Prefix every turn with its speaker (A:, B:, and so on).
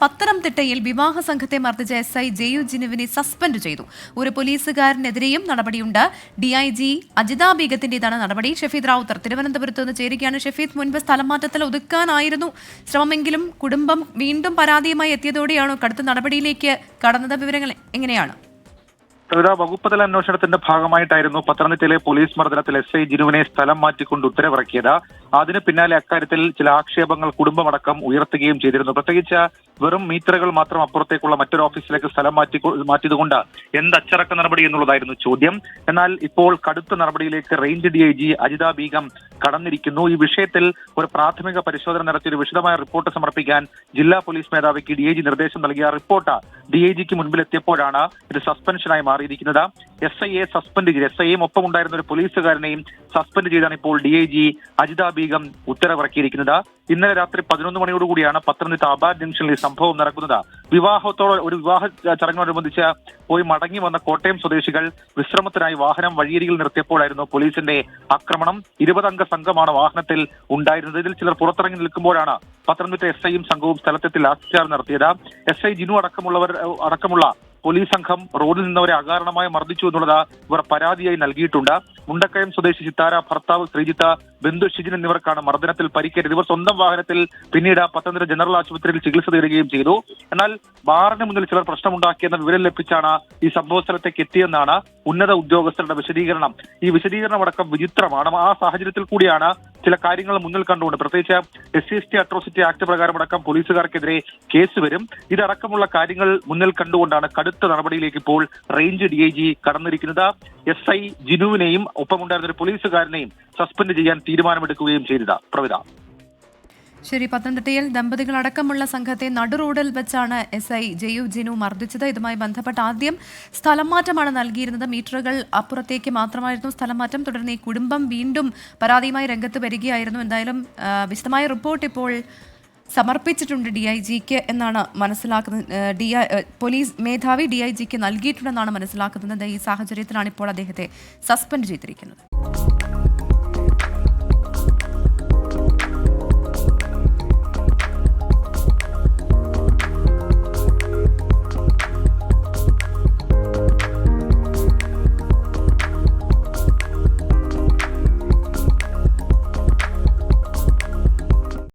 A: പത്തനംതിട്ടയിൽ വിവാഹ സംഘത്തെ മർദ്ദിച്ച SI ജെയു ജിനുവിനെ സസ്പെൻഡ് ചെയ്തു. ഒരു പോലീസുകാരനെതിരെയും നടപടിയുണ്ട്. DIG അജിത ബീഗത്തിന്റേതാണ് നടപടി. ഷഫീദ് റാവുത്തർ തിരുവനന്തപുരത്ത് നിന്ന് ചേരുകയാണ്. ഷഫീദ്, മുൻപ് സ്ഥലം മാറ്റത്തിൽ ഒതുക്കാനായിരുന്നു ശ്രമമെങ്കിലും കുടുംബം വീണ്ടും പരാതിയുമായി എത്തിയതോടെയാണോ കടുത്ത നടപടിയിലേക്ക് കടന്നത്? വിവരങ്ങൾ എങ്ങനെയാണ്?
B: വകുപ്പ് തല അന്വേഷണത്തിന്റെ ഭാഗമായിട്ടായിരുന്നു പത്തനംതിട്ടയിലെ പോലീസ് മർദ്ദനത്തിൽ SI ജിനുവിനെ സ്ഥലം മാറ്റിക്കൊണ്ട് ഉത്തരവിറക്കിയത്. അതിന് പിന്നാലെ അക്കാര്യത്തിൽ ചില ആക്ഷേപങ്ങൾ കുടുംബമടക്കം ഉയർത്തുകയും ചെയ്തിരുന്നു. പ്രത്യേകിച്ച് വെറും മീറ്ററുകൾ മാത്രം അപ്പുറത്തേക്കുള്ള മറ്റൊരു ഓഫീസിലേക്ക് സ്ഥലം മാറ്റിയതുകൊണ്ട് എന്ത് അച്ചടക്ക നടപടി എന്നുള്ളതായിരുന്നു ചോദ്യം. എന്നാൽ ഇപ്പോൾ കടുത്ത നടപടിയിലേക്ക് റേഞ്ച് DIG അജിത ബീഗം കടന്നിരിക്കുന്നു. ഈ വിഷയത്തിൽ ഒരു പ്രാഥമിക പരിശോധന നടത്തി ഒരു വിശദമായ റിപ്പോർട്ട് സമർപ്പിക്കാൻ ജില്ലാ പോലീസ് മേധാവിക്ക് DIG നിർദ്ദേശം നൽകിയ റിപ്പോർട്ട് DIGക്ക് മുൻപിലെത്തിയപ്പോഴാണ് ഇത് സസ്പെൻഷനായി മാറിയിരിക്കുന്നത്. SIയെ സസ്പെൻഡ് ചെയ്ത് SIയും ഒപ്പം ഉണ്ടായിരുന്ന ഒരു പോലീസുകാരനെയും സസ്പെൻഡ് ചെയ്താണ് ഇപ്പോൾ DIG അജിത ബീഗം ഉത്തരവിറക്കിയിരിക്കുന്നത്. ഇന്നലെ രാത്രി 11 മണിയോടുകൂടിയാണ് പത്തനംതിട്ട അബാദ് ജംഗ്ഷനിൽ ഈ സംഭവം നടക്കുന്നത്. ഒരു വിവാഹ ചടങ്ങിനോടനുബന്ധിച്ച് പോയി മടങ്ങി വന്ന കോട്ടയം സ്വദേശികൾ വിശ്രമത്തിനായി വാഹനം വഴിയരികിൽ നിർത്തിയപ്പോഴായിരുന്നു പോലീസിന്റെ ആക്രമണം. 20 അംഗ സംഘമാണ് വാഹനത്തിൽ ഉണ്ടായിരുന്നത്. ഇതിൽ ചിലർ പുറത്തിറങ്ങി നിൽക്കുമ്പോഴാണ് പത്തനംതിട്ട SIയും സംഘവും സ്ഥലത്തെത്തി ലാത്തിചാർജ് നടത്തിയത്. SI ജിനു അടക്കമുള്ള പോലീസ് സംഘം റോഡിൽ നിന്നവരെ അകാരണമായി മർദ്ദിച്ചു എന്നുള്ളത് ഇവർ പരാതിയായി നൽകിയിട്ടുണ്ട്. മുണ്ടക്കയം സ്വദേശി സിത്താര, ഭർത്താവ് ശ്രീജിത്ത്, ബന്ധു ഷിജിൻ എന്നിവർക്കാണ് മർദ്ദനത്തിൽ പരിക്കേറ്റത്. ഇവർ സ്വന്തം വാഹനത്തിൽ പിന്നീട് പത്തനംതിട്ട ജനറൽ ആശുപത്രിയിൽ ചികിത്സ തേടുകയും ചെയ്തു. എന്നാൽ ബാറിന് മുന്നിൽ ചിലർ പ്രശ്നമുണ്ടാക്കിയെന്ന വിവരം ലഭിച്ചാണ് ഈ സംഭവ സ്ഥലത്തേക്ക് എത്തിയെന്നാണ് ഉന്നത ഉദ്യോഗസ്ഥരുടെ വിശദീകരണം. ഈ വിശദീകരണമടക്കം വിചിത്രമാണ്. ആ സാഹചര്യത്തിൽ കൂടിയാണ് ചില കാര്യങ്ങൾ മുന്നിൽ കണ്ടുകൊണ്ട് പ്രത്യേകിച്ച് SC/ST അട്രോസിറ്റി ആക്ട് പ്രകാരമടക്കം പോലീസുകാർക്കെതിരെ കേസ് വരും. ഇതടക്കമുള്ള കാര്യങ്ങൾ മുന്നിൽ കണ്ടുകൊണ്ടാണ് കടുത്ത നടപടിയിലേക്ക് ഇപ്പോൾ റേഞ്ച് DIG കടന്നിരിക്കുന്നത്. SI ജിനുവിനെയും ഒപ്പമുണ്ടായിരുന്ന ഒരു പോലീസുകാരനെയും സസ്പെൻഡ് ചെയ്യാൻ തീരുമാനമെടുക്കുകയും ചെയ്തത്. പ്രവിത,
A: ശരി. പത്തനംതിട്ടയിൽ ദമ്പതികളടക്കമുള്ള സംഘത്തെ നടുറോഡിൽ വെച്ചാണ് SI ജെയു ജിനു മർദ്ദിച്ചത്. ഇതുമായി ബന്ധപ്പെട്ട് ആദ്യം സ്ഥലം മാറ്റമാണ് നൽകിയിരുന്നത്. മീറ്ററുകൾ അപ്പുറത്തേക്ക് മാത്രമായിരുന്നു സ്ഥലം മാറ്റം. തുടർന്ന് ഈ കുടുംബം വീണ്ടും പരാതിയുമായി രംഗത്ത് വരികയായിരുന്നു. എന്തായാലും വിശദമായ റിപ്പോർട്ട് ഇപ്പോൾ സമർപ്പിച്ചിട്ടുണ്ട് DIGക്ക് എന്നാണ് മനസ്സിലാക്കുന്നത്. പോലീസ് മേധാവി DIGക്ക് നൽകിയിട്ടുണ്ടെന്നാണ് മനസ്സിലാക്കുന്നത്. ഈ സാഹചര്യത്തിലാണ് ഇപ്പോൾ അദ്ദേഹത്തെ സസ്പെൻഡ് ചെയ്തിരിക്കുന്നത്.